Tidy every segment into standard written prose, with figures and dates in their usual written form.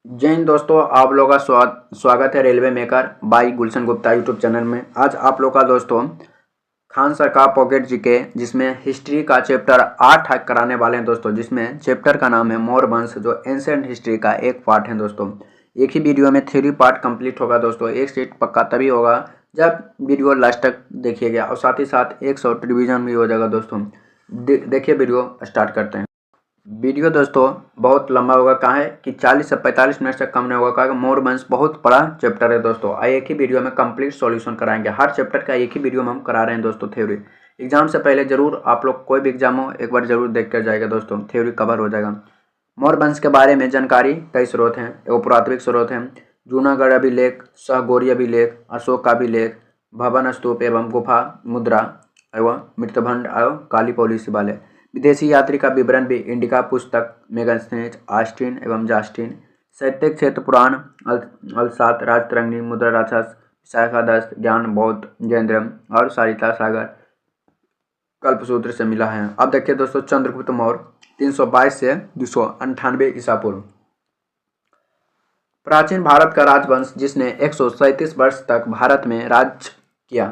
जय हिंद दोस्तों, आप लोगों का स्वागत है railway maker by Gulshan Gupta YouTube channel में। आज आप लोग का दोस्तों खान सर का पॉकेट जीके जिसमें हिस्ट्री का चैप्टर 8 कराने वाले हैं दोस्तों, जिसमें चैप्टर का नाम है मोर वंश, जो एंशिएंट हिस्ट्री का एक पार्ट है दोस्तों। एक ही वीडियो में 3 पार्ट कंप्लीट होगा दोस्तों। एक सीट पक्का तभी होगा जब वीडियो लास्ट तक देखिएगा, और साथ ही साथ 100 रिवीजन भी हो जाएगा दोस्तों। देखिए वीडियो स्टार्ट करते हैं। वीडियो दोस्तों बहुत लंबा होगा, कहाँ है कि 40 से 45 मिनट से कम नहीं होगा, कहा मोर वंश बहुत बड़ा चैप्टर है दोस्तों। एक ही वीडियो में कंप्लीट सॉल्यूशन कराएंगे। हर चैप्टर का एक ही वीडियो में हम करा रहे हैं दोस्तों। थ्योरी एग्जाम से पहले जरूर आप लोग कोई भी एग्जाम हो एक बार जरूर देख कर जाएगा दोस्तों, थ्योरी कवर हो जाएगा। मोर वंश के बारे में जानकारी कई स्रोत हैं। एवं पुरातात्विक स्रोत हैं, जूनागढ़ अभिलेख, सहगोरी अभिलेख, अशोक का अभिलेख, भवन स्तूप एवं गुफा मुद्रा एवं मृतभंड एवं कालीपौली शिवालय। विदेशी यात्री का विवरण भी इंडिका पुस्तक, मेगास्थनीज, आस्टिन एवं जास्टिन, साहित्यिक क्षेत्र पुराण, अलसात, राजतरंगिणी, मुद्रा राक्षस, विशाखादत्त, ज्ञान बौद्ध, जैनेन्द्र और सारिता सागर कल्पसूत्र से मिला है। अब देखिए दोस्तों, चंद्रगुप्त मौर्य 322 से 298 ईसा पूर्व। प्राचीन भारत का राजवंश जिसने 137 वर्ष तक भारत में राज्य किया।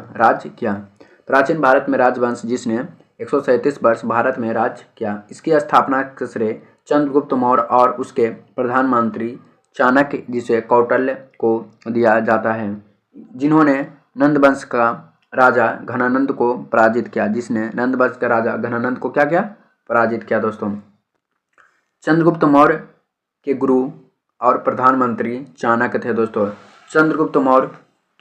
प्राचीन भारत में राजवंश जिसने 137 वर्ष भारत में राज्य किया। इसकी स्थापना का श्रेय चंद्रगुप्त मौर्य और उसके प्रधानमंत्री चाणक्य जिसे कौटिल्य को दिया जाता है, जिन्होंने नंद वंश का राजा घनानंद को पराजित किया। जिसने नंद वंश का राजा घनानंद को क्या किया? पराजित किया दोस्तों। चंद्रगुप्त मौर्य के गुरु और प्रधानमंत्री चाणक्य थे दोस्तों। चंद्रगुप्त मौर्य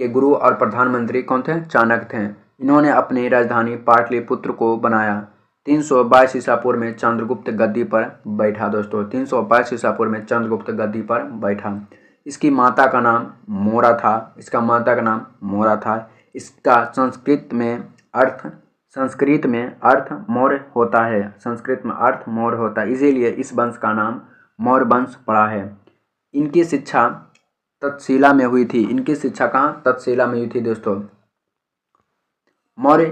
के गुरु और प्रधानमंत्री कौन थे? चाणक्य थे। इन्होंने अपनी राजधानी पाटलिपुत्र को बनाया। 322 ईसा पूर्व में चंद्रगुप्त गद्दी पर बैठा दोस्तों। 322 ईसा पूर्व में चंद्रगुप्त गद्दी पर बैठा। इसकी माता का नाम मोरा था। इसका संस्कृत में अर्थ मौर्य होता है। इसीलिए इस वंश का नाम मौर्य वंश पड़ा है। इनकी शिक्षा तक्षशिला में हुई थी। इनकी शिक्षा कहाँ? तक्षशिला में हुई थी दोस्तों। मौर्य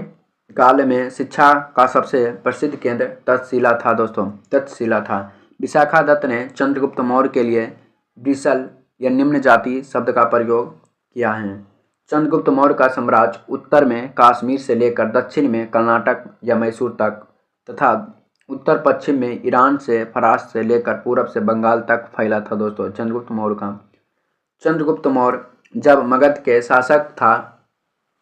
काल में शिक्षा का सबसे प्रसिद्ध केंद्र तक्षशिला था दोस्तों। तक्षशिला था। विशाखादत्त ने चंद्रगुप्त मौर्य के लिए विसल या निम्न जाति शब्द का प्रयोग किया है। चंद्रगुप्त मौर्य का साम्राज्य उत्तर में कश्मीर से लेकर दक्षिण में कर्नाटक या मैसूर तक तथा उत्तर पश्चिम में ईरान से फारस से लेकर पूरब से बंगाल तक फैला था दोस्तों। चंद्रगुप्त मौर्य जब मगध के शासक था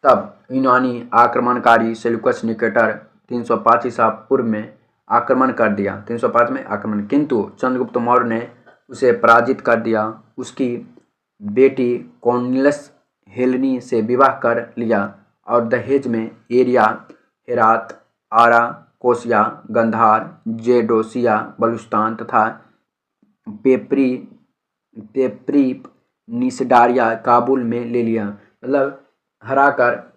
तब यूनानी आक्रमणकारी सेल्यूकस निकेटर 305 ईसा पूर्व में आक्रमण कर दिया। 305 में आक्रमण, किंतु चंद्रगुप्त मौर्य ने उसे पराजित कर दिया। उसकी बेटी कौंडिल्य हेलेनी से विवाह कर लिया और दहेज में एरिया, हेरात, आरा, कोसिया, गंधार, जेडोसिया, बलुस्तान तथा पेपरी निसडारिया काबुल में ले लिया। मतलब हराकर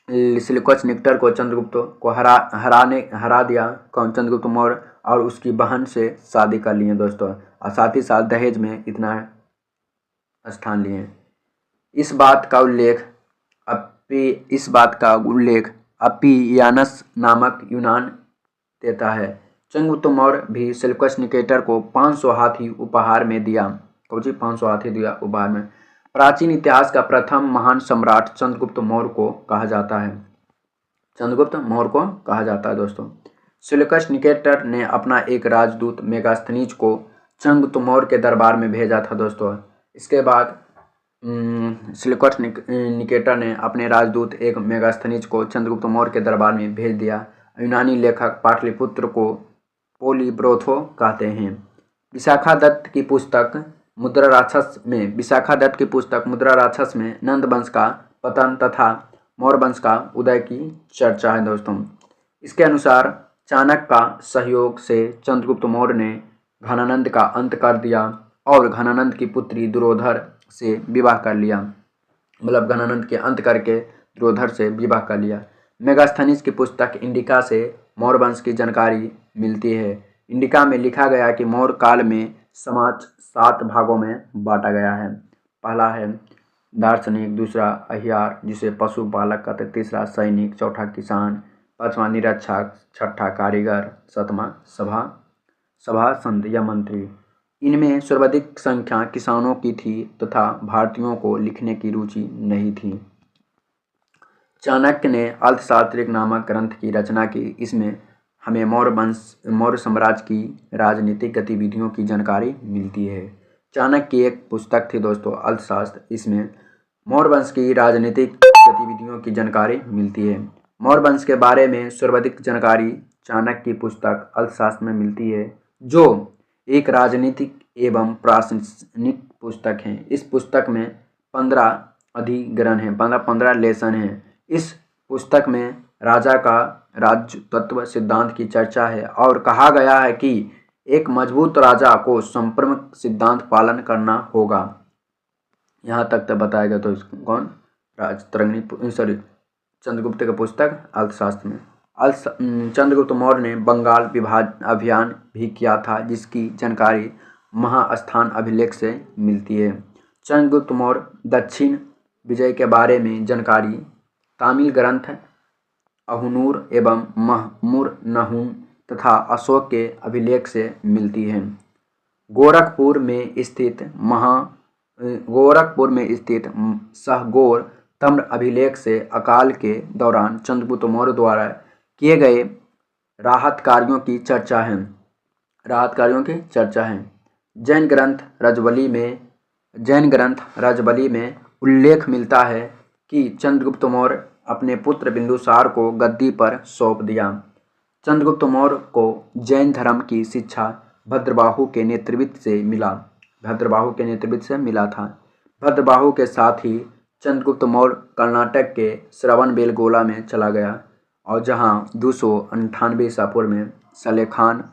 सेल्यूकस निकेटर को चंद्रगुप्त को हरा दिया कौन? चंद्रगुप्त मौर्य, और उसकी बहन से शादी कर लिए दोस्तों, और साथ ही साथ दहेज में इतना स्थान लिए। इस बात का उल्लेख अपियानस नामक यूनान देता है। चंद्रगुप्त मौर्य भी सेल्यूकस निकेटर को 500 हाथी उपहार में दिया। 500 हाथी दिया उपहार में। प्राचीन इतिहास का प्रथम महान सम्राट चंद्रगुप्त मौर्य को कहा जाता है दोस्तों। सेल्यूकस निकेटर ने अपना एक राजदूत मेगास्थनीज को चंद्रगुप्त मौर्य के दरबार में भेजा था दोस्तों। इसके बाद सेल्यूकस निकेटर ने अपने राजदूत एक मेगास्थनीज को चंद्रगुप्त मौर्य के दरबार में भेज दिया। यूनानी लेखक पाटलिपुत्र को पोलीब्रोथो कहते हैं। विशाखादत्त की पुस्तक मुद्रा राक्षस में नंद वंश का पतन तथा मौर्य वंश का उदय की चर्चा है दोस्तों। इसके अनुसार चाणक्य का सहयोग से चंद्रगुप्त मौर्य ने घनानंद का अंत कर दिया और घनानंद की पुत्री दुरोधर से विवाह कर लिया। मतलब घनानंद के अंत करके दुरोधर से विवाह कर लिया। मेगास्थनीज की पुस्तक इंडिका से मौर्य वंश की जानकारी मिलती है। इंडिका में लिखा गया कि मौर्य काल में समाज 7 भागों में बांटा गया है। पहला है दार्शनिक, दूसरा अहियार जिसे पशुपालक कहते, तीसरा सैनिक, चौथा किसान, पांचवा निरक्षक, छठा कारीगर, सातवां सभासद या मंत्री। इनमें सर्वाधिक संख्या किसानों की थी तथा भारतीयों को लिखने की रुचि नहीं थी। चाणक्य ने अर्थशास्त्र नामक ग्रंथ की रचना की। इसमें हमें मौर्य साम्राज्य की राजनीतिक गतिविधियों की जानकारी मिलती है। चाणक्य की एक पुस्तक थी दोस्तों अर्थशास्त्र, इसमें मौर्य वंश की राजनीतिक गतिविधियों की जानकारी मिलती है। मौर्य वंश के बारे में सर्वाधिक जानकारी चाणक्य की पुस्तक अर्थशास्त्र में मिलती है, जो एक राजनीतिक एवं प्रशासनिक पुस्तक है। इस पुस्तक में 15 अधिग्रहण हैं, 15 लेसन हैं। इस पुस्तक में राजा का राज्य तत्व सिद्धांत की चर्चा है और कहा गया है कि एक मजबूत राजा को संप्रमुख सिद्धांत पालन करना होगा। यहाँ तक तो बताया गया। तो इसको कौन चंद्रगुप्त का पुस्तक अर्थशास्त्र में। चंद्रगुप्त मौर्य ने बंगाल विभाजन अभियान भी किया था, जिसकी जानकारी महास्थान अभिलेख से मिलती है। चंद्रगुप्त मौर्य दक्षिण विजय के बारे में जानकारी तामिल ग्रंथ अहुनूर एवं महमूरनहूम तथा अशोक के अभिलेख से मिलती है। गोरखपुर में स्थित सहगोर तम्र अभिलेख से अकाल के दौरान चंद्रगुप्त मौर्य द्वारा किए गए राहत कार्यों की चर्चा है। जैन ग्रंथ रजबली में उल्लेख मिलता है कि चंद्रगुप्त मौर्य अपने पुत्र बिंदुसार को गद्दी पर सौंप दिया। चंद्रगुप्त मौर्य को जैन धर्म की शिक्षा भद्रबाहु के नेतृत्व से मिला था। भद्रबाहु के साथ ही चंद्रगुप्त मौर्य कर्नाटक के श्रवणबेलगोला में चला गया और जहां 298 ईसा पूर्व में सलेखान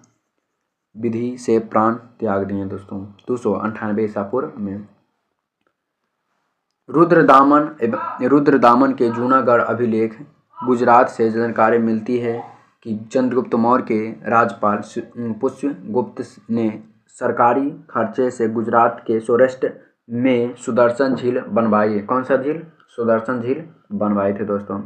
विधि से प्राण त्याग दिए दोस्तों। 298 ईसा पूर्व में रुद्रदामन के जूनागढ़ अभिलेख गुजरात से जानकारी मिलती है कि चंद्रगुप्त मौर्य के राज्यपाल पुष्यगुप्त ने सरकारी खर्चे से गुजरात के सौराष्ट्र में सुदर्शन झील बनवाई। कौन सा झील? सुदर्शन झील बनवाए थे दोस्तों।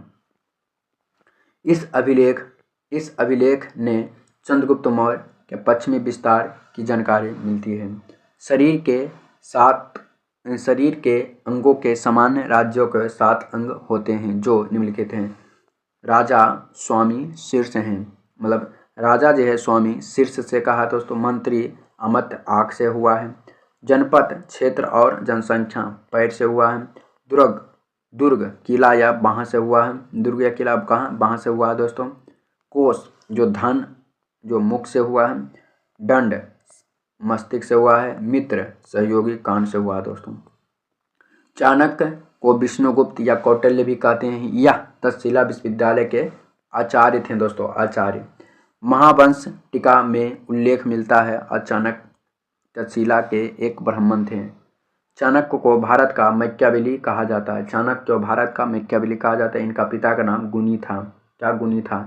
इस अभिलेख ने चंद्रगुप्त मौर्य के पश्चिमी विस्तार की जानकारी मिलती है। शरीर के अंगों के सामान्य राज्यों के 7 अंग होते हैं जो निम्नलिखित हैं। राजा स्वामी शीर्ष हैं, मतलब राजा जो है स्वामी शीर्ष से कहा दोस्तों। मंत्री अमत आँख से हुआ है। जनपद क्षेत्र और जनसंख्या पैर से हुआ है। दुर्ग किला या बाह से हुआ है। दुर्ग या किला कहाँ? बाह से हुआ है दोस्तों। कोष जो धन जो मुख से हुआ है। दंड मस्तिष्क से हुआ है। मित्र सहयोगी कान से हुआ है दोस्तों। चाणक्य को विष्णुगुप्त या कौटिल्य भी कहते हैं। यह तक्षशिला विश्वविद्यालय के आचार्य थे दोस्तों। आचार्य महावंश टीका में उल्लेख मिलता है और चाणक्य तक्षशिला के एक ब्राह्मण थे। चाणक्य को भारत का मैकियावेली कहा जाता है। इनका पिता का नाम गुनी था। क्या गुनी था?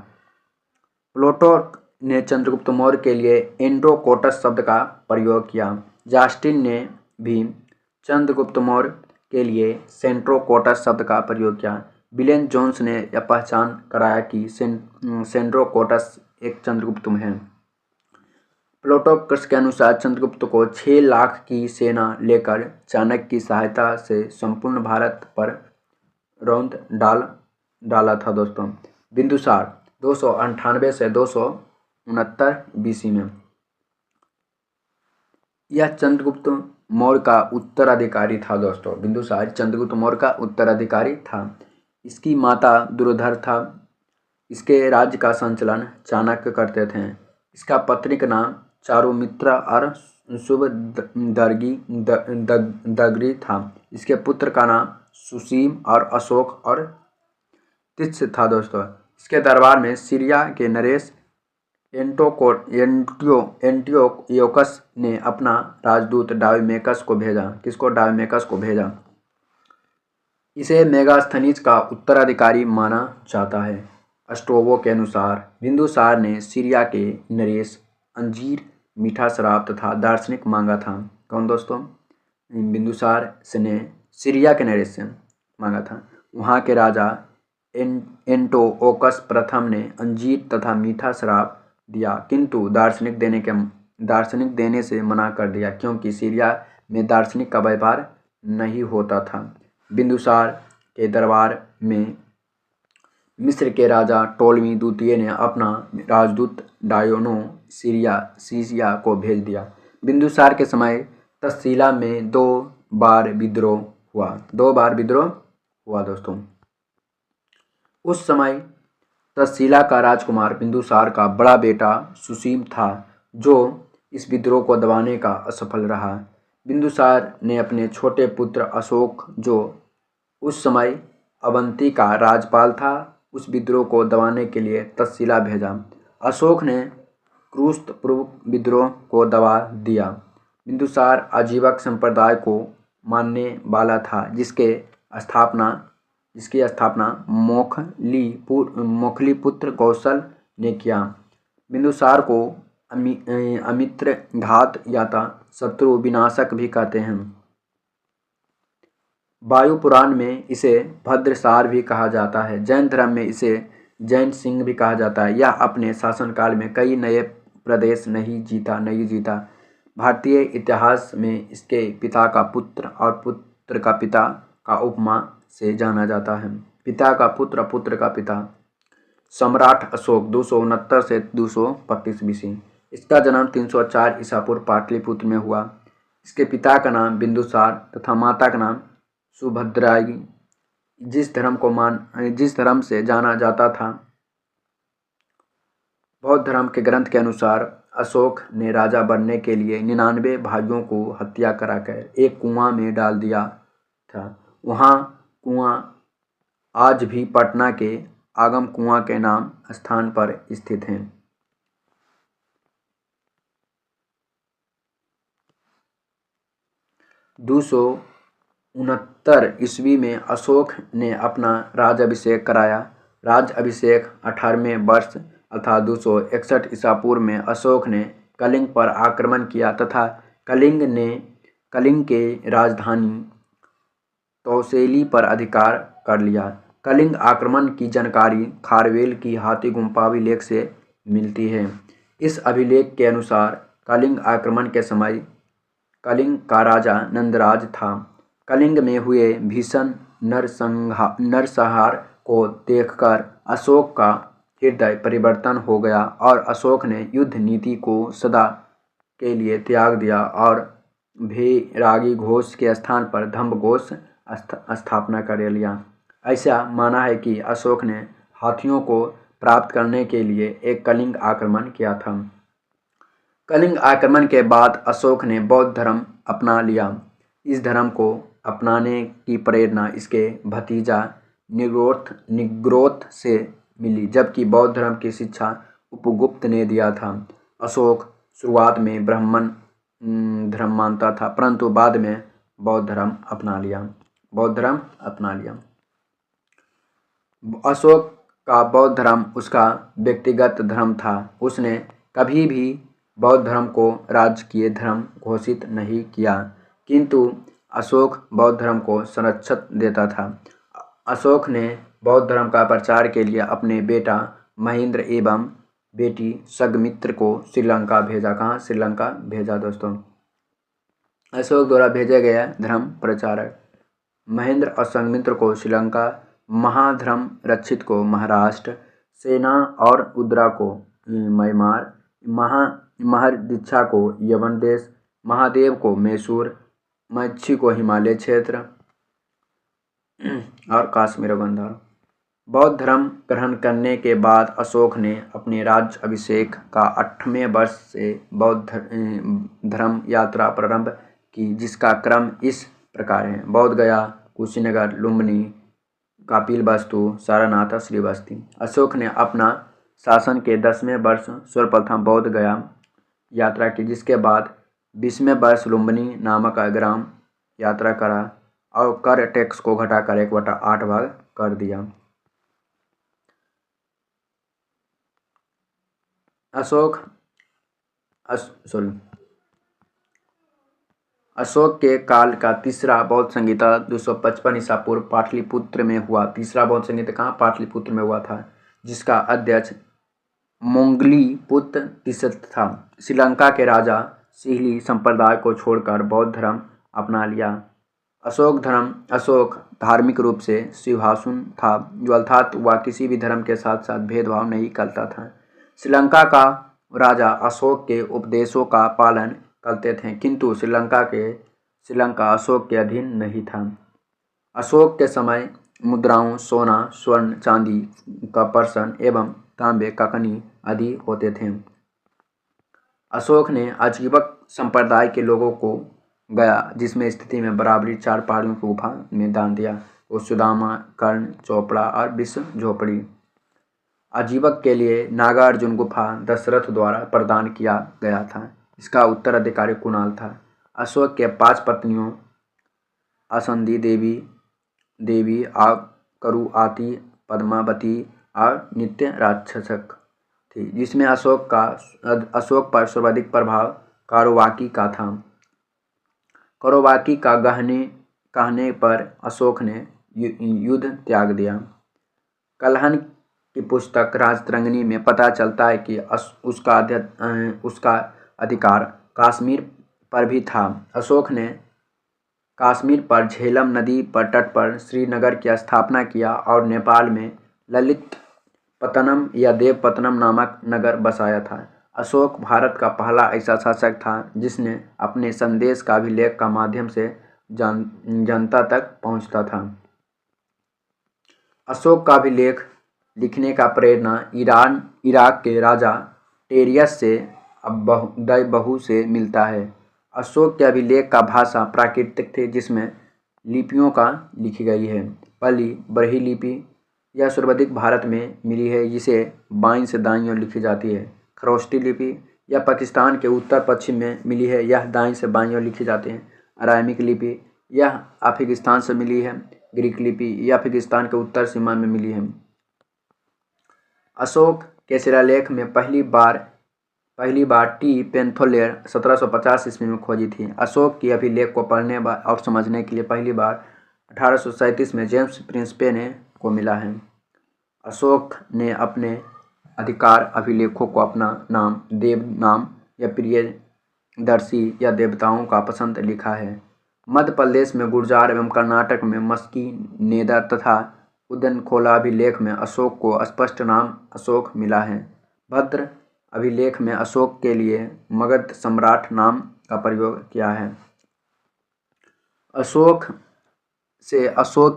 प्लूटो ने चंद्रगुप्त मौर्य के लिए एंड्रोकोटस शब्द का प्रयोग किया। जस्टिन ने भी चंद्रगुप्त मौर्य के लिए सेंट्रोकोटस शब्द का प्रयोग किया। विलियम जोन्स ने यह पहचान कराया कि सेंट्रोकोटस एक चंद्रगुप्त है। प्लूटोकस के अनुसार चंद्रगुप्त को 6 लाख की सेना लेकर चाणक्य की सहायता से संपूर्ण भारत पर रौंद डाला था दोस्तों। बिंदुसार 298 से 269 BC में यह चंद्रगुप्त मौर्य का उत्तराधिकारी था दोस्तों। बिंदुसार चंद्रगुप्त मौर्य का उत्तराधिकारी था। इसकी माता दुर्धर था। इसके राज्य का संचालन चाणक्य करते थे। इसका पत्नी का नाम चारुमित्रा और शुभदगी था। इसके पुत्र का नाम सुसीम और अशोक और तित्स था दोस्तों। इसके दरबार में सीरिया के नरेश एंटियोकस ने अपना राजदूत डायोमेकस को भेजा। किसको? डायोमेकस को भेजा। इसे मेगास्थनीज का उत्तराधिकारी माना जाता है। स्ट्रोबो के अनुसार बिंदुसार ने सीरिया के नरेश अंजीर, मीठा शराब तथा दार्शनिक मांगा था। कौन दोस्तों? बिंदुसार ने सीरिया के नरेश से मांगा था। वहाँ के राजा एंटियोकस प्रथम ने अंजीर तथा मीठा शराब दिया, किंतु दार्शनिक देने के दार्शनिक देने से मना कर दिया, क्योंकि सीरिया में दार्शनिक का व्यापार नहीं होता था। बिंदुसार के दरबार में मिस्र के राजा टोलमी द्वितीय ने अपना राजदूत डायोनो-सीसिया को भेज दिया। बिंदुसार के समय तक्षशिला में दो बार विद्रोह हुआ दोस्तों। उस समय तक्षशिला का राजकुमार बिंदुसार का बड़ा बेटा सुसीम था, जो इस विद्रोह को दबाने का असफल रहा। बिंदुसार ने अपने छोटे पुत्र अशोक, जो उस समय अवंती का राज्यपाल था, उस विद्रोह को दबाने के लिए तक्षशिला भेजा। अशोक ने क्रुस्त पूर्व विद्रोह को दबा दिया। बिंदुसार आजीवक संप्रदाय को मानने वाला था, जिसकी स्थापना मोखलीपुत्र कौशल ने किया। बिंदुसार को अमित्र घात या शत्रु विनाशक भी कहते हैं। वायु पुराण में इसे भद्रसार भी कहा जाता है। जैन धर्म में इसे जैन सिंह भी कहा जाता है। यह अपने शासनकाल में कई नए प्रदेश नहीं जीता। भारतीय इतिहास में इसके पिता का पुत्र और पुत्र का पिता का उपमा से जाना जाता है। पिता का पुत्र, पुत्र का पिता। सम्राट अशोक 269 से 225 BC। इसका जन्म 304 ईसा पूर्व पाटलिपुत्र में हुआ। इसके पिता का नाम बिंदुसार तथा माता का नाम सुभद्राई। जिस धर्म से जाना जाता था, बौद्ध धर्म के ग्रंथ के अनुसार अशोक ने राजा बनने के लिए 99 भाइयों को हत्या कराकर एक कुआं में डाल दिया था। वहाँ कुआं आज भी पटना के आगम कुआं के नाम स्थान पर स्थित है। 269 ईस्वी में अशोक ने अपना राज्याभिषेक कराया। राज्याभिषेक 18वें वर्ष अर्थात 261 ईसा पूर्व में अशोक ने कलिंग पर आक्रमण किया तथा कलिंग के राजधानी तौसेली पर अधिकार कर लिया। कलिंग आक्रमण की जानकारी खारवेल की हाथीगुम्फा अभिलेख से मिलती है। इस अभिलेख के अनुसार कलिंग आक्रमण के समय कलिंग का राजा नंदराज था। कलिंग में हुए भीषण नरसंहार को देखकर अशोक का हृदय परिवर्तन हो गया और अशोक ने युद्ध नीति को सदा के लिए त्याग दिया और भैरागी घोष के स्थान पर धम्म घोष स्थापना कर लिया। ऐसा माना है कि अशोक ने हाथियों को प्राप्त करने के लिए एक कलिंग आक्रमण किया था। कलिंग आक्रमण के बाद अशोक ने बौद्ध धर्म अपना लिया। इस धर्म को अपनाने की प्रेरणा इसके भतीजा निग्रोथ से मिली, जबकि बौद्ध धर्म की शिक्षा उपगुप्त ने दिया था। अशोक शुरुआत में ब्राह्मण धर्म मानता था, परंतु बाद में बौद्ध धर्म अपना लिया। अशोक का बौद्ध धर्म उसका व्यक्तिगत धर्म था। उसने कभी भी बौद्ध धर्म को राजकीय धर्म घोषित नहीं किया, किंतु अशोक बौद्ध धर्म को संरक्षण देता था। अशोक ने बौद्ध धर्म का प्रचार के लिए अपने बेटा महेंद्र एवं बेटी संघमित्र को श्रीलंका भेजा। कहाँ? श्रीलंका भेजा दोस्तों। अशोक द्वारा भेजे गए धर्म प्रचारक महेंद्र और संघमित्र को श्रीलंका, महाधर्म रक्षित को महाराष्ट्र, सेना और उद्रा को म्यांमार, महर दीक्षा को यवन देश, महादेव को मैसूर, मच्छी को हिमालय क्षेत्र और कश्मीर गंधार। बौद्ध धर्म ग्रहण करने के बाद अशोक ने अपने राज्याभिषेक का 8वें वर्ष से बौद्ध धर्म यात्रा प्रारंभ की, जिसका क्रम इस प्रकार है: बौद्ध गया, कुशीनगर, लुम्बिनी, कपिलवस्तु, सारनाथ, श्रीवस्ती। अशोक ने अपना शासन के 10वें वर्ष सर्वप्रथम बौद्ध गया यात्रा की, जिसके बाद 20वें वर्ष लुम्बिनी नामक ग्राम यात्रा करा और कर टैक्स को घटाकर 1/8 भाग कर दिया। अशोक के काल का तीसरा बौद्ध संहिता 255 ईसा पूर्व पाटलिपुत्र में हुआ। तीसरा बौद्ध संहिता कहाँ? पाटलिपुत्र में हुआ था, जिसका अध्यक्ष मोंगली पुत्र तिसत था। श्रीलंका के राजा सिहली संप्रदाय को छोड़कर बौद्ध धर्म अपना लिया। अशोक धार्मिक रूप से शिवासुन था, जो अर्थात वह किसी भी धर्म के साथ साथ भेदभाव नहीं करता था। श्रीलंका का राजा अशोक के उपदेशों का पालन करते थे, किंतु श्रीलंका अशोक के अधीन नहीं था। अशोक के समय मुद्राओं सोना, स्वर्ण, चांदी का पर्सन एवं तांबे का कनी आदि होते थे। अशोक ने आजीवक संप्रदाय के लोगों को गया, जिसमें स्थिति में बराबरी 4 पहाड़ियों की गुफा में दान दिया। वो सुदामा, कर्ण, चोपड़ा और विश्व झोपड़ी। आजीवक के लिए नागार्जुन गुफा दशरथ द्वारा प्रदान किया गया था। इसका उत्तराधिकारी कुणाल था। अशोक के 5 पत्नियों आसंदी देवी करुआती, पद्मावती और नित्य राक्षसक थी, जिसमें अशोक पर सर्वाधिक प्रभाव कारोवाकी का था। कारोवाकी का कहने पर अशोक ने युद्ध त्याग दिया। कल्हन की पुस्तक राजतरंगिणी में पता चलता है कि उसका अधिकार कश्मीर पर भी था। अशोक ने कश्मीर पर झेलम नदी पर तट पर श्रीनगर की स्थापना किया और नेपाल में ललितपत्तनम या देवपत्तनम नामक नगर बसाया था। अशोक भारत का पहला ऐसा शासक था जिसने अपने संदेश का अभिलेख का माध्यम से जनता तक पहुंचता था। अशोक का अभिलेख लिखने का प्रेरणा इराक के राजा टेरियस से बहु से मिलता है। अशोक के अभिलेख का भाषा प्राकृतिक थे, जिसमें लिपियों का लिखी गई है। पहली ब्रही लिपि यह सर्वाधिक भारत में मिली है, जिसे बाईं से दाईं ओर लिखी जाती है। खरोष्टी लिपि यह पाकिस्तान के उत्तर पश्चिम में मिली है, यह दाईं से बाईं ओर लिखी जाती है। अरामिक लिपि यह अफगानिस्तान से मिली है। ग्रीक लिपि यह अफगानिस्तान के उत्तर सीमा में मिली है। अशोक के शिलालेख में पहली बार टी पेंथोलेर 1750 ईस्वी में खोजी थी। अशोक की अभिलेख को पढ़ने और समझने के लिए पहली बार 1837 में जेम्स प्रिंसपे को मिला है। अशोक ने अपने अधिकार अभिलेखों को अपना नाम, देव नाम या प्रियदर्शी या देवताओं का पसंद लिखा है। मध्य प्रदेश में गुर्जर एवं कर्नाटक में मस्की, नेदर तथा उदनखोला अभिलेख में अशोक को स्पष्ट नाम अशोक मिला है। भद्र अभिलेख में अशोक के लिए मगध सम्राट नाम का प्रयोग किया है। अशोक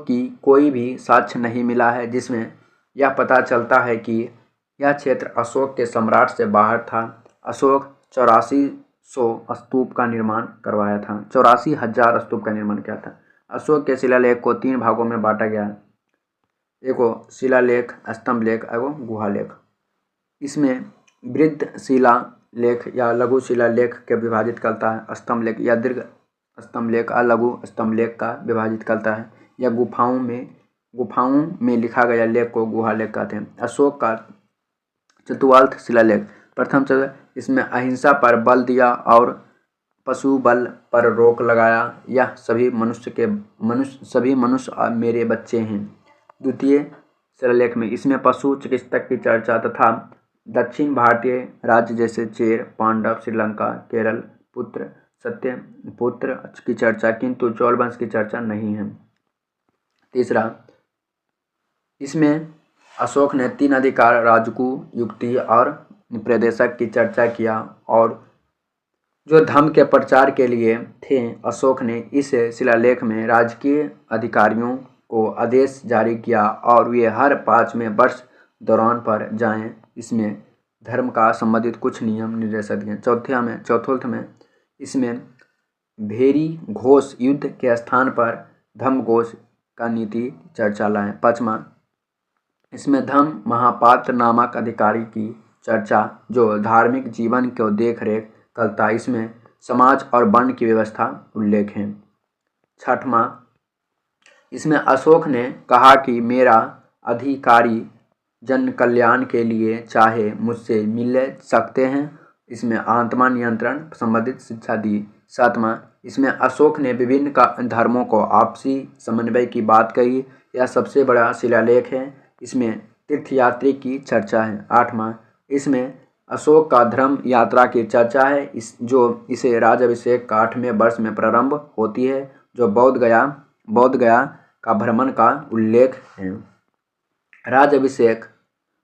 की कोई भी साक्ष्य नहीं मिला है जिसमें यह पता चलता है कि यह क्षेत्र अशोक के सम्राट से बाहर था। अशोक 8400 स्तूप का निर्माण करवाया था। 84,000 स्तूप का निर्माण किया था। अशोक के शिलालेख को 3 भागों में बांटा गया है। एगो शिलालेख, स्तंभलेख एवं गुहालेख। इसमें वृद्ध शिलालेख या लघु शिलालेख के विभाजित करता है। स्तंभलेख या दीर्घ स्तंभलेख और लघु स्तंभलेख का विभाजित करता है। यह गुफाओं में लिखा गया लेख को गुहालेख कहते हैं। अशोक का चतुर्थ शिलालेख प्रथम से इसमें अहिंसा पर बल दिया और पशु बल पर रोक लगाया। यह सभी मनुष्य मेरे बच्चे हैं। द्वितीय शिलालेख में इसमें पशु चिकित्सक की चर्चा तथा दक्षिण भारतीय राज्य जैसे चेर, पांडव, श्रीलंका, केरल, सत्यपुत्र की चर्चा, किंतु चोल वंश की चर्चा नहीं है। तीसरा, इसमें अशोक ने 3 अधिकार, राजकु, युक्ति और प्रदेशक की चर्चा किया और जो धर्म के प्रचार के लिए थे। अशोक ने इस शिलालेख में राजकीय अधिकारियों को आदेश जारी किया और वे हर 5वें वर्ष दौरान पर जाएं। इसमें धर्म का संबंधित कुछ नियम निर्देश दिए। चौथे में इसमें भेरी घोष युद्ध के स्थान पर धम्म घोष का नीति चर्चा लाए। 5वां, इसमें धम्म महापात्र नामक अधिकारी की चर्चा जो धार्मिक जीवन को देख रेख करता। इसमें समाज और वर्ण की व्यवस्था उल्लेख है। 6वां, इसमें अशोक ने कहा कि मेरा अधिकारी जन कल्याण के लिए चाहे मुझसे मिल सकते हैं। इसमें आत्मा नियंत्रण संबंधित शिक्षा दी। 7वां, इसमें अशोक ने विभिन्न धर्मों को आपसी समन्वय की बात कही। यह सबसे बड़ा शिलालेख है। इसमें तीर्थयात्री की चर्चा है। 8वां, इसमें अशोक का धर्म यात्रा की चर्चा है, इसे राजाभिषेक का 8वें वर्ष में प्रारंभ होती है, जो बोध गया का भ्रमण का उल्लेख है। राजाभिषेक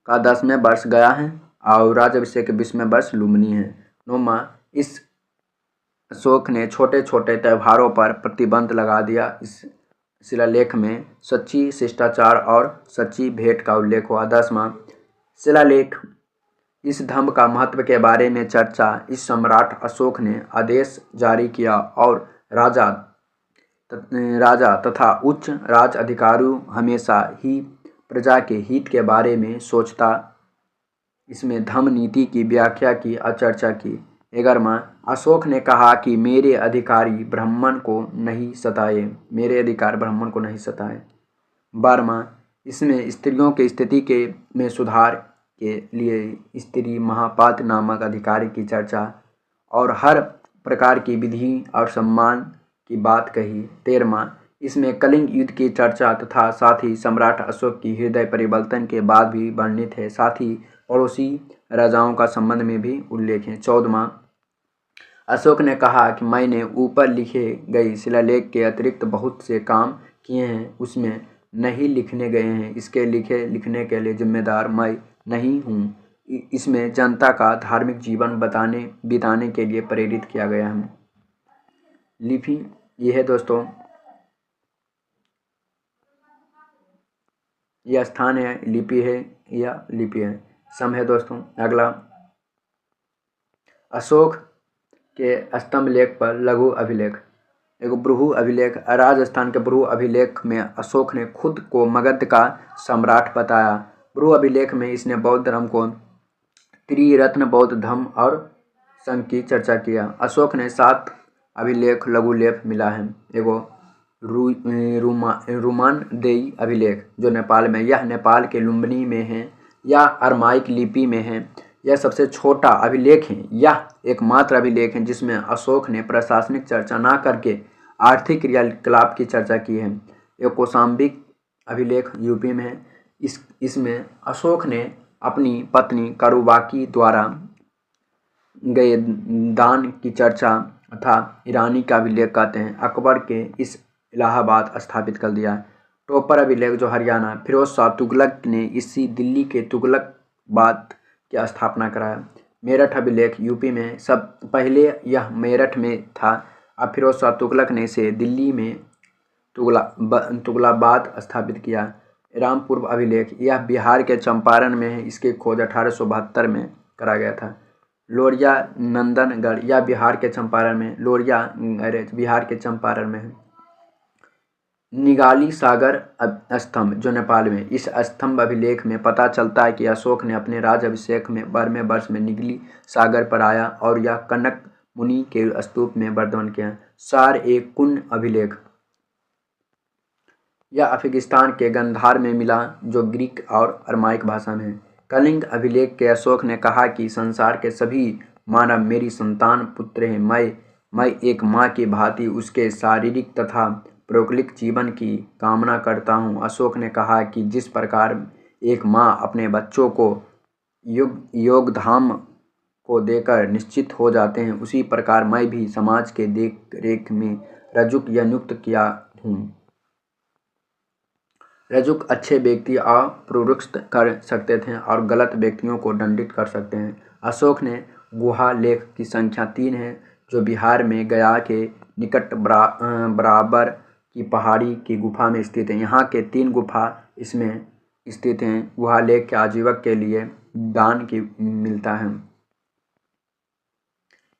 का 10वें वर्ष गया है और राजाभिषेक के 20वें वर्ष लुम्बिनी है। 9वां, इस अशोक ने छोटे छोटे त्योहारों पर प्रतिबंध लगा दिया। इस शिलालेख में सच्ची शिष्टाचार और सच्ची भेंट का उल्लेख हुआ। 10वां शिलालेख, इस धम्म का महत्व के बारे में चर्चा। इस सम्राट अशोक ने आदेश जारी किया और राजा तथा उच्च राज अधिकारी हमेशा ही प्रजा के हित के बारे में सोचता। इसमें धम्म नीति की व्याख्या की और चर्चा की। 11वां, अशोक ने कहा कि मेरे अधिकार ब्राह्मण को नहीं सताए। 12वां, इसमें स्त्रियों की स्थिति में सुधार के लिए स्त्री महापात्र नामक अधिकारी की चर्चा और हर प्रकार की विधि और सम्मान की बात कही। 13वां, इसमें कलिंग युद्ध की चर्चा तथा साथ ही सम्राट अशोक की हृदय परिवर्तन के बाद भी वर्णित है, साथ ही पड़ोसी राजाओं का संबंध में भी उल्लेख है। 14वां, अशोक ने कहा कि मैंने ऊपर लिखे गए शिलालेख के अतिरिक्त बहुत से काम किए हैं, उसमें नहीं लिखने गए हैं। इसके लिखने के लिए जिम्मेदार मैं नहीं हूँ। इसमें जनता का धार्मिक जीवन बिताने के लिए प्रेरित किया गया है। लिपि यह है दोस्तों, यह स्थान है, लिपि है या लिपि है, सम है दोस्तों। अगला, अशोक के स्तंभ लेख पर लघु अभिलेख। एक ब्रुहु अभिलेख। राजस्थान के ब्रुहु अभिलेख में अशोक ने खुद को मगध का सम्राट बताया। ब्रुहु अभिलेख में इसने बौद्ध धर्म को त्रिरत्न बौद्ध धर्म और संघ की चर्चा किया। अशोक ने 7 अभिलेख लघुलेख मिला है। एगो रुमानदेई अभिलेख जो नेपाल में, यह नेपाल के लुम्बिनी में है या अरमाइक लिपि में है। यह सबसे छोटा अभिलेख है। यह एकमात्र अभिलेख है जिसमें अशोक ने प्रशासनिक चर्चा न करके आर्थिक क्रियाकलाप की चर्चा की है। एक कौशाम्बिक अभिलेख यूपी में है। इसमें अशोक ने अपनी पत्नी कारुबाकी द्वारा गए दान की चर्चा तथा ईरानी का अभिलेख कहते हैं। अकबर के इस इलाहाबाद स्थापित कर दिया। टोपर अभिलेख जो हरियाणा, फिरोज शाह तुगलक ने इसी दिल्ली के तुगलकाबाद की स्थापना कराया। मेरठ अभिलेख यूपी में, सब पहले यह मेरठ में था, अब फिरोज शाह तुगलक ने इसे दिल्ली में तुगलकाबाद स्थापित किया। रामपुर अभिलेख, यह बिहार के चंपारण में है। इसकी खोज 1872 में करा गया था। लोरिया नंदनगढ़, यह बिहार के चंपारण में, बिहार के चंपारण में है। निगाली सागर स्तंभ जो नेपाल में, इस स्तंभ अभिलेख में पता चलता है कि अशोक ने अपने राज्याभिषेक में 12वें वर्ष में निगली सागर पर आया और यह कनक मुनि के स्तूप में वर्धमान किया। सार-ए-कुन अभिलेख, यह अफगानिस्तान के गंधार में मिला जो ग्रीक और अरमाइक भाषा में है। कलिंग अभिलेख के अशोक ने कहा कि संसार के सभी मानव मेरी संतान पुत्र हैं। मैं एक माँ की भांति उसके शारीरिक तथा पारलौकिक जीवन की कामना करता हूँ। अशोक ने कहा कि जिस प्रकार एक माँ अपने बच्चों को योगधाम को देकर निश्चित हो जाते हैं, उसी प्रकार मैं भी समाज के देख रेख में रजुक या नियुक्त किया हूँ। रजुक अच्छे व्यक्ति अपुरस्कृत कर सकते थे और गलत व्यक्तियों को दंडित कर सकते हैं। अशोक ने गुहा लेख की संख्या 3 है जो बिहार में गया के निकट बराबर की पहाड़ी की गुफा में स्थित है। यहाँ के 3 गुफा इसमें स्थित हैं। गुहा लेख के आजीवक के लिए दान की मिलता है।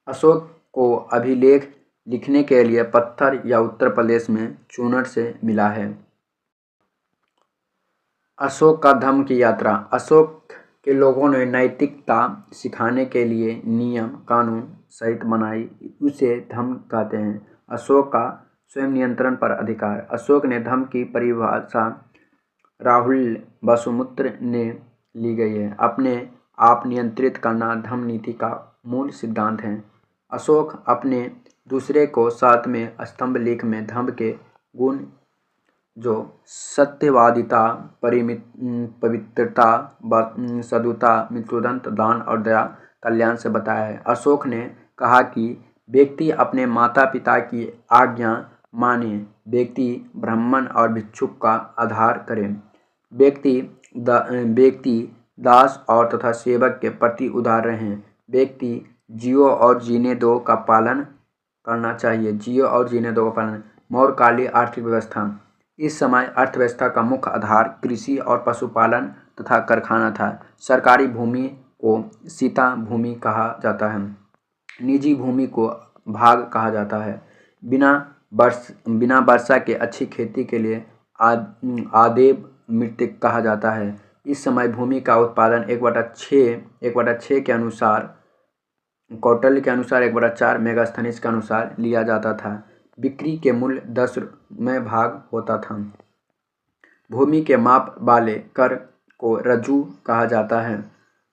अशोक को अभिलेख लिखने के लिए पत्थर या उत्तर प्रदेश में चूनर से मिला है। अशोक का धम्म की यात्रा। अशोक के लोगों ने नैतिकता सिखाने के लिए नियम कानून सहित बनाई, उसे धम्म कहते हैं। अशोक का स्वयं नियंत्रण पर अधिकार। अशोक ने धम्म की परिभाषा राहुल वसुमित्र ने ली गई है। अपने आप नियंत्रित करना धम्म नीति का मूल सिद्धांत है। अशोक अपने दूसरे को 7वें स्तंभ लेख में धम्म के गुण जो सत्यवादिता, पवित्रता, सदुता, मृत्युदंत, दान और दया, कल्याण से बताया है। अशोक ने कहा कि व्यक्ति अपने माता पिता की आज्ञा माने, व्यक्ति ब्राह्मण और भिक्षुक का आदर करे, व्यक्ति दास और तथा सेवक के प्रति उदार रहें, व्यक्ति जियो और जीने दो का पालन करना चाहिए, जियो और जीने दो का पालन। मौर्यकालीन आर्थिक व्यवस्था। इस समय अर्थव्यवस्था का मुख्य आधार कृषि और पशुपालन तथा कारखाना था। सरकारी भूमि को सीता भूमि कहा जाता है, निजी भूमि को भाग कहा जाता है। बिना वर्षा के अच्छी खेती के लिए आदेव मृत्तिक कहा जाता है। इस समय भूमि का उत्पादन 1/6 के अनुसार, कौटिल्य के अनुसार 1/4, मेगास्थनीज के अनुसार लिया जाता था। बिक्री के मूल्य 10 में भाग होता था। भूमि के माप वाले कर को रज्जु कहा जाता है।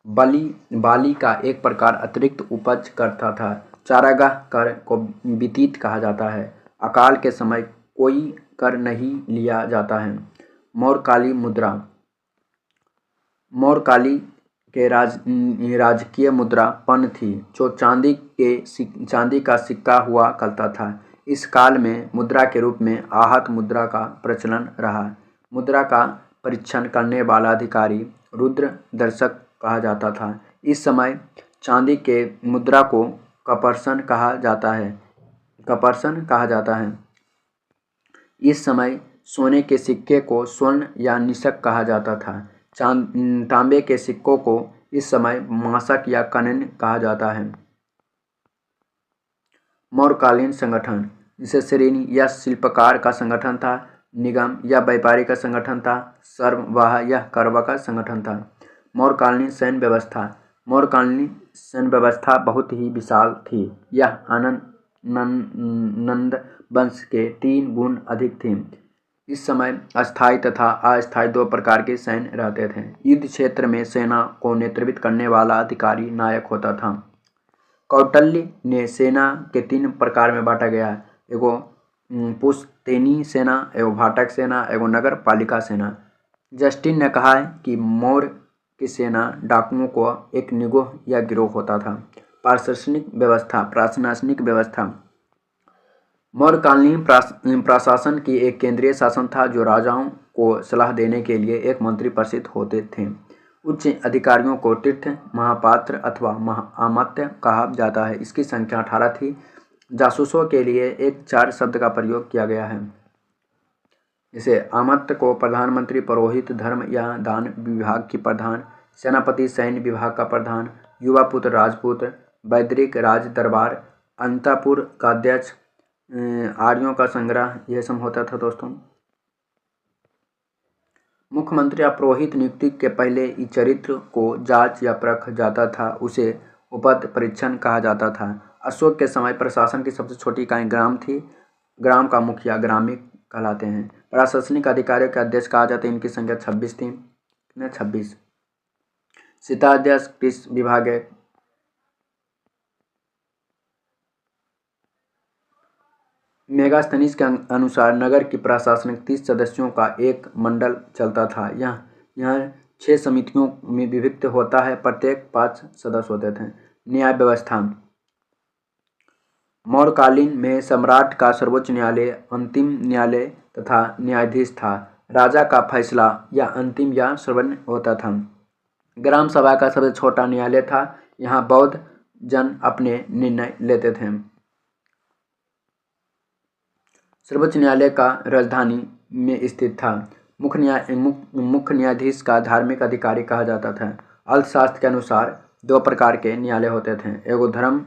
बाली का एक प्रकार अतिरिक्त उपज करता था। चारागाह कर को वितीत कहा जाता है। अकाल के समय कोई कर नहीं लिया जाता है। मौर्यकालीन मुद्रा। मौर्यकालीन के राजकीय मुद्रा पन थी, जो चांदी का सिक्का हुआ करता था। इस काल में मुद्रा के रूप में आहत मुद्रा का प्रचलन रहा। मुद्रा का परीक्षण करने वाला अधिकारी रुद्र दर्शक कहा जाता था। इस समय चांदी के मुद्रा को कपरसन कहा जाता है। इस समय सोने के सिक्के को स्वर्ण या निशक कहा जाता था। तांबे के सिक्कों को इस समय मासक या कनन कहा जाता है। मौर्यकालीन संगठन, जिसे श्रेणी या शिल्पकार का संगठन था, निगम या व्यापारी का संगठन था, सर्ववाह या करवा का संगठन था। मौर्यकालीन सैन्य व्यवस्था। मौर्यकालीन सैन्य व्यवस्था बहुत ही विशाल थी। यह नंद वंश के 3 गुण अधिक थी। इस समय अस्थायी तथा अस्थायी 2 प्रकार के सैन्य रहते थे। युद्ध क्षेत्र में सेना को नेतृत्व करने वाला अधिकारी नायक होता था। कौटिल्य ने सेना के 3 प्रकार में बांटा गया है, एगो पुश्तैनी सेना, एगो भाटक सेना, एगो नगर पालिका सेना। जस्टिन ने कहा है कि मौर्य की सेना डाकुओं को एक निगोह या गिरोह होता था। प्रशासनिक व्यवस्था। मौर्यकालीन प्रशासन की एक केंद्रीय शासन था, जो राजाओं को सलाह देने के लिए एक मंत्री प्रसिद्ध होते थे। उच्च अधिकारियों को तीर्थ, महापात्र अथवा आमत्य कहा जाता है। इसकी संख्या 18 थी। जासूसों के लिए एक 4 शब्द का प्रयोग किया गया है। जैसे आमत्य को प्रधानमंत्री, पुरोहित, धर्म या दान विभाग की प्रधान, सेनापति सैन्य विभाग का प्रधान, युवा पुत्र राजपूत, वैदिक राज दरबार, अंतपुर का अध्यक्ष, आर्यों का संग्रह, यह सब होता था दोस्तों। मुख्यमंत्री या पुरोहित नियुक्ति के पहले इस चरित्र को जांच या परख जाता था, उसे उपद परीक्षण कहा जाता था। अशोक के समय प्रशासन की सबसे छोटी इकाई ग्राम थी। ग्राम का मुखिया ग्रामिक कहलाते हैं। प्रशासनिक अधिकारियों के अध्यक्ष कहा जाता है। इनकी संख्या 26 थी। 26। सीताध्यक्ष किस विभाग है? मेगास्थनीज के अनुसार नगर की प्रशासनिक 30 सदस्यों का एक मंडल चलता था। यह 6 समितियों में विभक्त होता है, प्रत्येक 5 सदस्य होते थे। न्याय व्यवस्था। मौर्यकालीन में सम्राट का सर्वोच्च न्यायालय अंतिम न्यायालय तथा न्यायाधीश था। राजा का फैसला या अंतिम या सर्वोच्च होता था। ग्राम सभा का सबसे छोटा न्यायालय था। यहाँ बौद्ध जन अपने निर्णय लेते थे। सर्वोच्च न्यायालय का राजधानी में स्थित था। मुख्य न्यायाधीश का धार्मिक अधिकारी कहा जाता था। अर्थशास्त्र के अनुसार 2 प्रकार के न्यायालय होते थे। एगो धर्म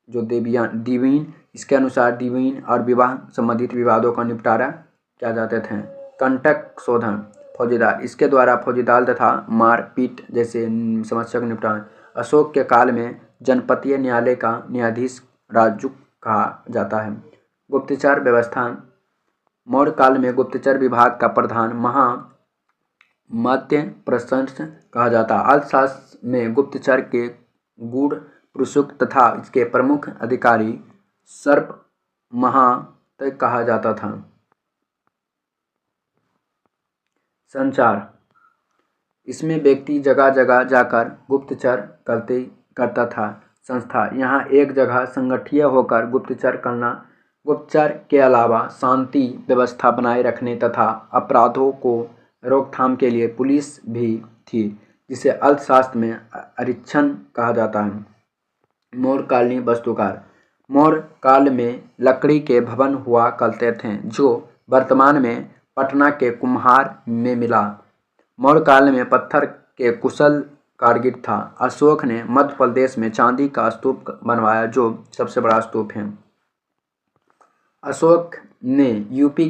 जो दिवीन, इसके अनुसार दिवीन और विवाह संबंधित विवादों का निपटारा किया जाते थे। कंटक शोधन फौजीदार, इसके द्वारा फौजीदार तथा मारपीट जैसे समस्या का निपटारा। अशोक के काल में जनपदीय न्यायालय का न्यायाधीश राजुक कहा जाता है। गुप्तचर व्यवस्था। मौर्य काल में गुप्तचर विभाग का प्रधान महामत्य प्रशंस कहा जाता। अर्थशास्त्र में गुप्तचर के गूढ़ पुरुषुक तथा इसके प्रमुख अधिकारी सर्प महात्य कहा जाता था। संचार, इसमें व्यक्ति जगह जगह जाकर गुप्तचर करता था। संस्था, यहाँ एक जगह संगठित होकर गुप्तचर के अलावा शांति व्यवस्था बनाए रखने तथा अपराधों को रोकथाम के लिए पुलिस भी थी, जिसे अर्थशास्त्र में आरक्षण कहा जाता है। मौर्यकालीन वास्तुकार, मौर्य काल में लकड़ी के भवन हुआ करते थे, जो वर्तमान में पटना के कुम्हार में मिला। मौर्य काल में पत्थर के कुशल कारीगर था। अशोक ने मध्य प्रदेश में चांदी का स्तूप बनवाया, जो सबसे बड़ा स्तूप है। अशोक ने यूपी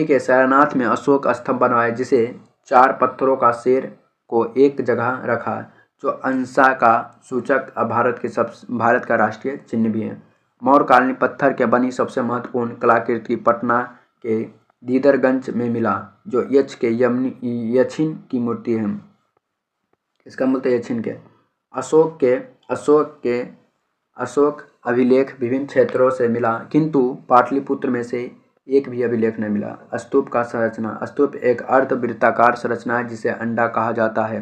के सारनाथ में अशोक स्तंभ बनवाया, जिसे 4 पत्थरों का शेर को एक जगह रखा, जो अहिंसा का सूचक भारत का राष्ट्रीय चिन्ह भी है। मौर्यकालीन पत्थर के बनी सबसे महत्वपूर्ण कलाकृति पटना के दीदरगंज में मिला, जो यक्षिन की मूर्ति है। इसका मूर्ति यक्षिन के अशोक अभिलेख विभिन्न क्षेत्रों से मिला, किंतु पाटलिपुत्र में से एक भी अभिलेख नहीं मिला। स्तूप का संरचना, स्तूप एक अर्धवृत्ताकार संरचना है, जिसे अंडा कहा जाता है।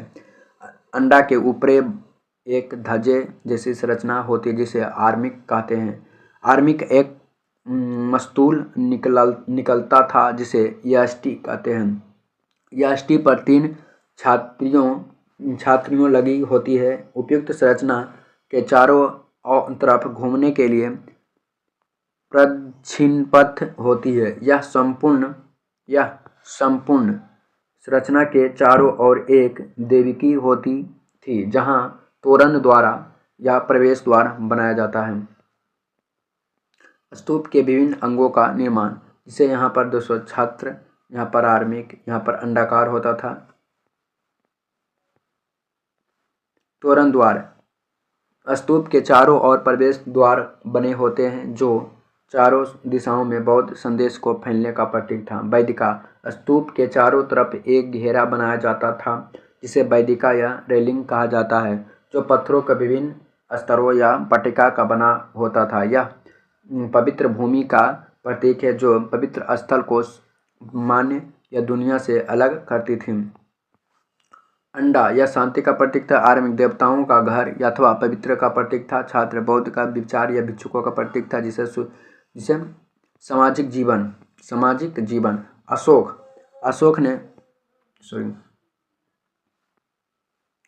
अंडा के ऊपर एक धज्जे जैसी संरचना होती है, जिसे आर्मिक कहते हैं। आर्मिक एक मस्तूल निकलता था, जिसे यष्टि कहते हैं। यष्टि पर 3 छात्रियों लगी होती है। उपयुक्त संरचना के चारों तरफ घूमने के लिए प्रदक्षिणपथ होती है। यह संपूर्ण संरचना के चारों ओर एक देविकी होती थी, जहां तोरण द्वारा या प्रवेश द्वार बनाया जाता है। स्तूप के विभिन्न अंगों का निर्माण, जिसे यहाँ पर 200 छात्र, यहाँ पर आर्मिक, यहाँ पर अंडाकार होता था। तोरण द्वार, स्तूप के चारों ओर प्रवेश द्वार बने होते हैं, जो चारों दिशाओं में बौद्ध संदेश को फैलने का प्रतीक था। वेदिका, स्तूप के चारों तरफ एक घेरा बनाया जाता था, जिसे वेदिका या रेलिंग कहा जाता है, जो पत्थरों के विभिन्न स्तरों या पट्टिका का बना होता था। यह पवित्र भूमि का प्रतीक है, जो पवित्र स्थल को मान्य या दुनिया से अलग करती थी। अंडा, यह शांति का प्रतीक था। आर्मिक, देवताओं का घर अथवा पवित्र का प्रतीक था। छात्र, बौद्ध का विचार या भिक्षुकों का प्रतीक था, जिसे सामाजिक जीवन।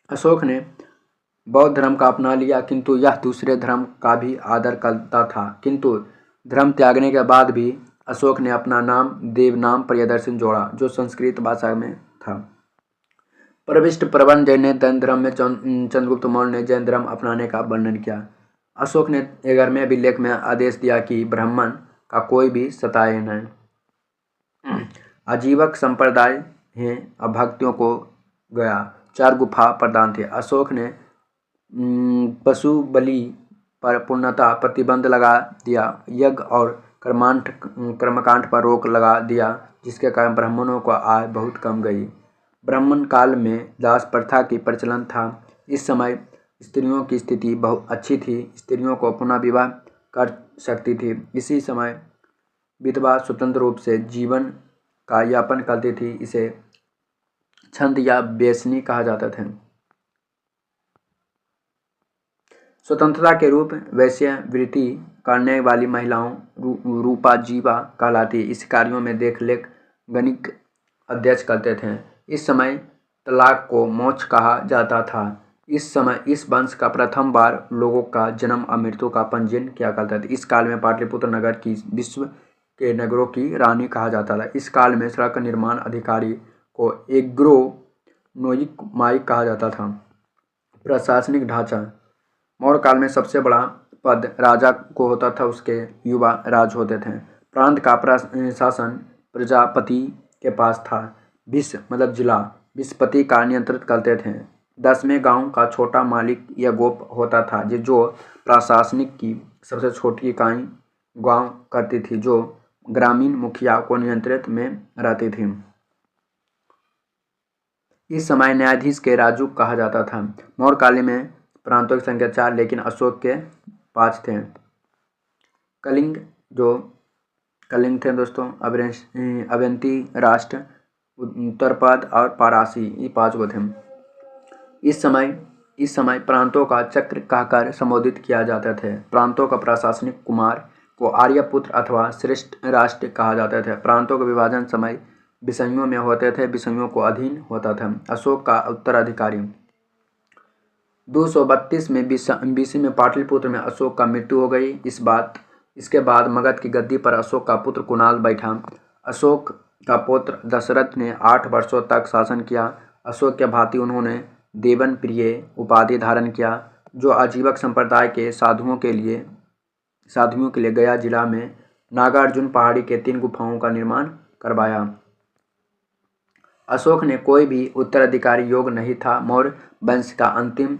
अशोक ने बौद्ध धर्म का अपना लिया, किंतु यह दूसरे धर्म का भी आदर करता था। किंतु धर्म त्यागने के बाद भी अशोक ने अपना नाम देवनाम प्रियदर्शन जोड़ा, जो संस्कृत भाषा में था। प्रविष्ट प्रबंध जैन धर्म में चंद्रगुप्त मौर्य ने जैन धर्म अपनाने का वर्णन किया। अशोक ने 11वें अभिलेख में आदेश दिया कि ब्राह्मण का कोई भी सताए नहीं। आजीवक संप्रदाय हैं, अभक्तियों को गया। 4 गुफा प्रदान थे। अशोक ने पशु बलि पर पूर्णतः प्रतिबंध लगा दिया। यज्ञ और कर्मकांड पर रोक लगा दिया, जिसके कारण ब्राह्मणों को आय बहुत कम गई। ब्राह्मण काल में दास प्रथा की प्रचलन था। इस समय स्त्रियों की स्थिति बहुत अच्छी थी, स्त्रियों को पुनः विवाह कर सकती थी। इसी समय विधवा स्वतंत्र रूप से जीवन का यापन करती थी। इसे छंद या बेसनी कहा जाता था। स्वतंत्रता के रूप वैश्यवृत्ति करने वाली महिलाओं रूपा जीवा कहलाती। इस कार्यों में देखरेख गणिक अध्यक्ष करते थे। इस समय तलाक को मोक्ष कहा जाता था। इस समय इस वंश का प्रथम बार लोगों का जन्म और मृत्यु का पंजीयन किया करता था। इस काल में पाटलिपुत्र नगर की विश्व के नगरों की रानी कहा जाता था। इस काल में सड़क निर्माण अधिकारी को एग्रोनोइक माइक कहा जाता था। प्रशासनिक ढांचा, मौर्य काल में सबसे बड़ा पद राजा को होता था, उसके युवा राज होते थे। प्रांत का प्रशासन प्रजापति के पास था। विश्व मतलब जिला विश्वपति का नियंत्रित करते थे। 10वें गांव का छोटा मालिक या गोप होता था, जो प्रशासनिक की सबसे छोटी इकाई गांव करती थी, जो ग्रामीण मुखिया को नियंत्रित में रहती थी। इस समय न्यायाधीश के राजू कहा जाता था। मौर्य काल में प्रांतों की संख्या 4, लेकिन अशोक के 5 थे। कलिंग थे दोस्तों, अवंती राष्ट्र उत्तरपद और पारासी, ये 5 गो थे। इस समय प्रांतों का चक्र कहकर संबोधित किया जाते थे। प्रांतों का प्रशासनिक कुमार को आर्यपुत्र अथवा श्रेष्ठ राष्ट्र कहा जाता था। प्रांतों का विभाजन समय विषयों में होते थे, विषयों को अधीन होता था। अशोक का उत्तराधिकारी 232 में बीसी में पाटलिपुत्र में अशोक का मृत्यु हो गई। इसके बाद मगध की गद्दी पर अशोक का पुत्र कुणाल बैठा। अशोक का पुत्र दशरथ ने 8 वर्षों तक शासन किया। अशोक के भांति उन्होंने देवन प्रिय उपाधि धारण किया, जो आजीवक संप्रदाय के साधुओं के लिए गया जिला में नागार्जुन पहाड़ी के 3 गुफाओं का निर्माण करवाया। अशोक ने कोई भी उत्तराधिकारी योग्य नहीं था। मौर्य वंश का अंतिम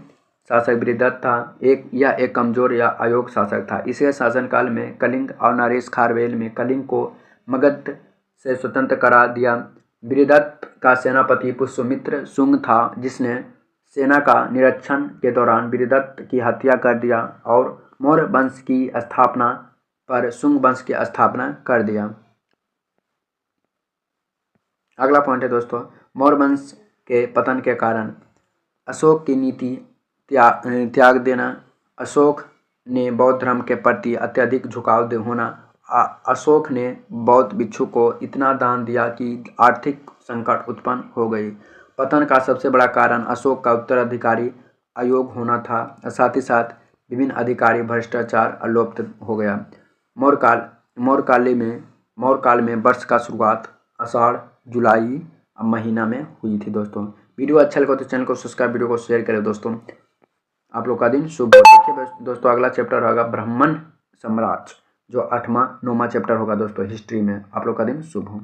शासक बृहदत्त था। यह एक कमजोर या अयोग्य शासक था। इसके शासनकाल में कलिंग और नरेश खारवेल में कलिंग को मगध से स्वतंत्र करा दिया। बृहदत्त का सेनापति पुष्यमित्र शुंग था, जिसने सेना का निरीक्षण के दौरान बृहदत्त की हत्या कर दिया और मौर्य वंश की स्थापना पर शुंग वंश की स्थापना कर दिया। अगला पॉइंट है दोस्तों, मौर्य वंश के पतन के कारण अशोक की नीति त्याग देना। अशोक ने बौद्ध धर्म के प्रति अत्यधिक झुकाव होना। अशोक ने बौद्ध भिक्षु को इतना दान दिया कि आर्थिक संकट उत्पन्न हो गई। पतन का सबसे बड़ा कारण अशोक का उत्तराधिकारी अयोग्य होना था। साथ ही साथ विभिन्न अधिकारी भ्रष्टाचार अलोप हो गया। मौर्य काल में वर्ष का शुरुआत आषाढ़ जुलाई महीना में हुई थी। दोस्तों वीडियो अच्छा लगा तो चैनल को सब्सक्राइब, वीडियो को शेयर करें। दोस्तों आप लोग का दिन शुभ हो। देखिए दोस्तों अगला चैप्टर होगा ब्राह्मण साम्राज्य, जो 8वां 9वां चैप्टर होगा दोस्तों हिस्ट्री में। आप लोग का दिन शुभ हो।